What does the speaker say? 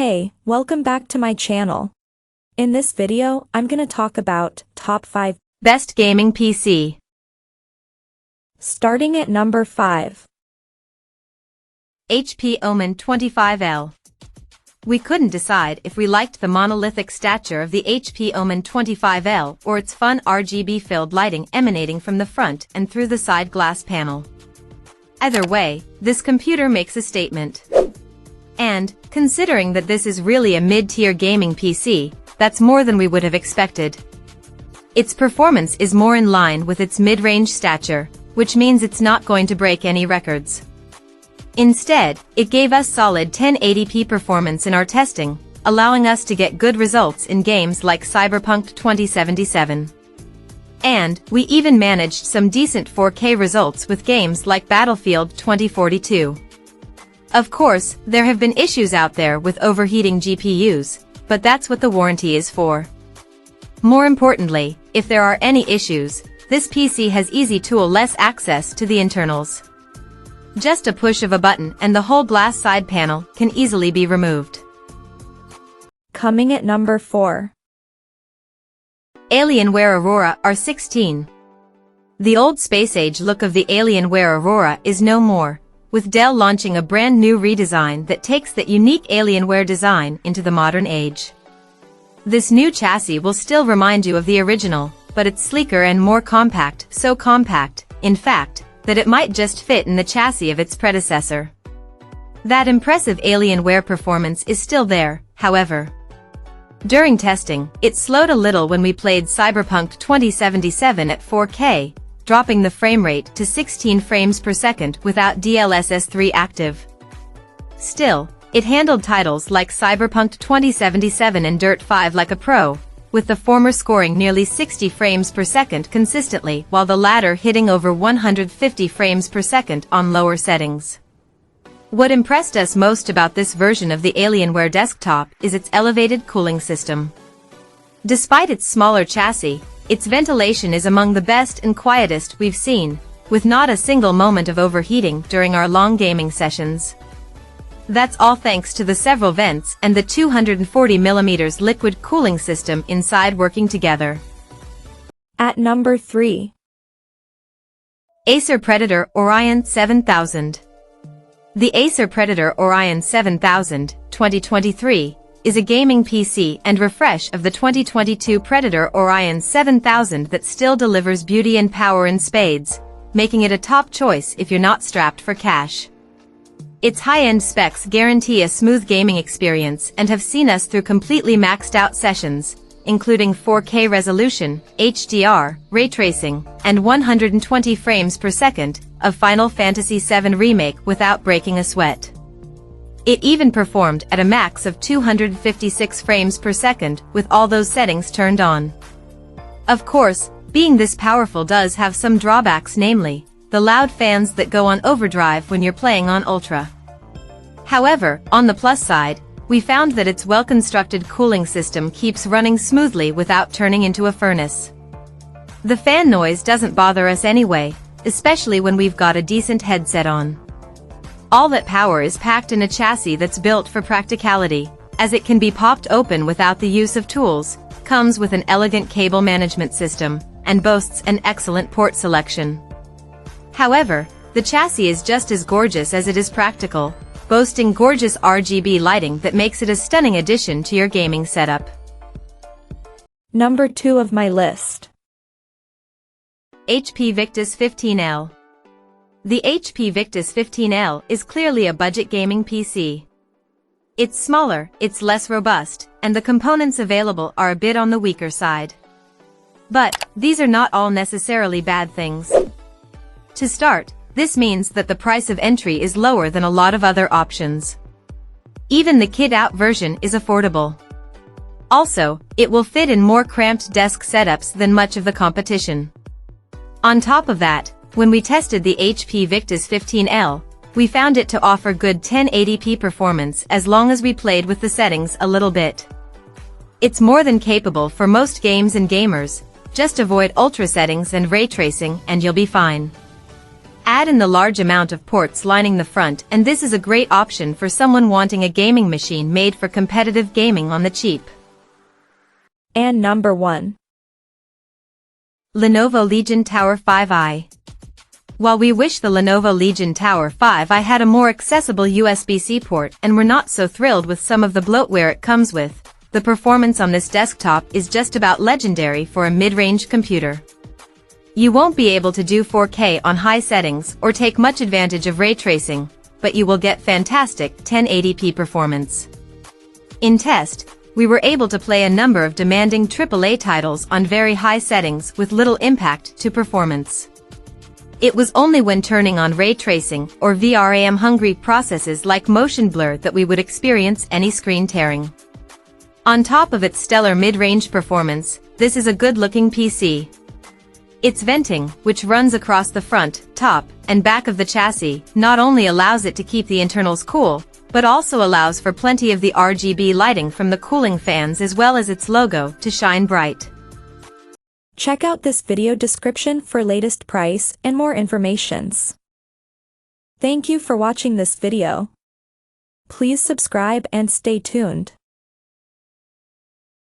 Hey, welcome back to my channel. In this video, I'm gonna talk about top 5 best gaming PC. Starting at number 5. HP Omen 25L. We couldn't decide if we liked the monolithic stature of the HP Omen 25L or its fun RGB-filled lighting emanating from the front and through the side glass panel. Either way, this computer makes a statement. And, considering that this is really a mid-tier gaming PC, that's more than we would have expected. Its performance is more in line with its mid-range stature, which means it's not going to break any records. Instead, it gave us solid 1080p performance in our testing, allowing us to get good results in games like Cyberpunk 2077. And, we even managed some decent 4K results with games like Battlefield 2042. Of course, there have been issues out there with overheating GPUs, but that's what the warranty is for. More importantly, if there are any issues, this PC has easy tool-less access to the internals. Just a push of a button and the whole glass side panel can easily be removed. Coming at number 4. Alienware Aurora R16. The old space-age look of the Alienware Aurora is no more, with Dell launching a brand new redesign that takes that unique Alienware design into the modern age. This new chassis will still remind you of the original, but it's sleeker and more compact, so compact, in fact, that it might just fit in the chassis of its predecessor. That impressive Alienware performance is still there, however. During testing, it slowed a little when we played Cyberpunk 2077 at 4K, dropping the frame rate to 16 frames per second without DLSS 3 active. Still, it handled titles like Cyberpunk 2077 and Dirt 5 like a pro, with the former scoring nearly 60 frames per second consistently while the latter hitting over 150 frames per second on lower settings. What impressed us most about this version of the Alienware desktop is its elevated cooling system. Despite its smaller chassis, its ventilation is among the best and quietest we've seen, with not a single moment of overheating during our long gaming sessions. That's all thanks to the several vents and the 240mm liquid cooling system inside working together. At number 3. Acer Predator Orion 7000. The Acer Predator Orion 7000, 2023, is a gaming PC and refresh of the 2022 Predator Orion 7000 that still delivers beauty and power in spades, making it a top choice if you're not strapped for cash. Its high-end specs guarantee a smooth gaming experience and have seen us through completely maxed out sessions, including 4K resolution, HDR, ray tracing, and 120 frames per second of Final Fantasy VII Remake without breaking a sweat. It even performed at a max of 256 frames per second with all those settings turned on. Of course, being this powerful does have some drawbacks, namely, the loud fans that go on overdrive when you're playing on Ultra. However, on the plus side, we found that its well-constructed cooling system keeps running smoothly without turning into a furnace. The fan noise doesn't bother us anyway, especially when we've got a decent headset on. All that power is packed in a chassis that's built for practicality, as it can be popped open without the use of tools, comes with an elegant cable management system, and boasts an excellent port selection. However, the chassis is just as gorgeous as it is practical, boasting gorgeous RGB lighting that makes it a stunning addition to your gaming setup. Number 2 of my list. HP Victus 15L. The HP Victus 15L is clearly a budget gaming PC. It's smaller, it's less robust, and the components available are a bit on the weaker side. But, these are not all necessarily bad things. To start, this means that the price of entry is lower than a lot of other options. Even the kit-out version is affordable. Also, it will fit in more cramped desk setups than much of the competition. On top of that, when we tested the HP Victus 15L, we found it to offer good 1080p performance as long as we played with the settings a little bit. It's more than capable for most games and gamers, just avoid ultra settings and ray tracing and you'll be fine. Add in the large amount of ports lining the front, and this is a great option for someone wanting a gaming machine made for competitive gaming on the cheap. And number 1. Lenovo Legion Tower 5i. While we wish the Lenovo Legion Tower 5i had a more accessible USB-C port and we're not so thrilled with some of the bloatware it comes with, the performance on this desktop is just about legendary for a mid-range computer. You won't be able to do 4K on high settings or take much advantage of ray tracing, but you will get fantastic 1080p performance. In test, we were able to play a number of demanding AAA titles on very high settings with little impact to performance. It was only when turning on ray tracing or VRAM-hungry processes like motion blur that we would experience any screen tearing. On top of its stellar mid-range performance, this is a good-looking PC. Its venting, which runs across the front, top, and back of the chassis, not only allows it to keep the internals cool, but also allows for plenty of the RGB lighting from the cooling fans as well as its logo to shine bright. Check out this video description for latest price and more informations. Thank you for watching this video. Please subscribe and stay tuned.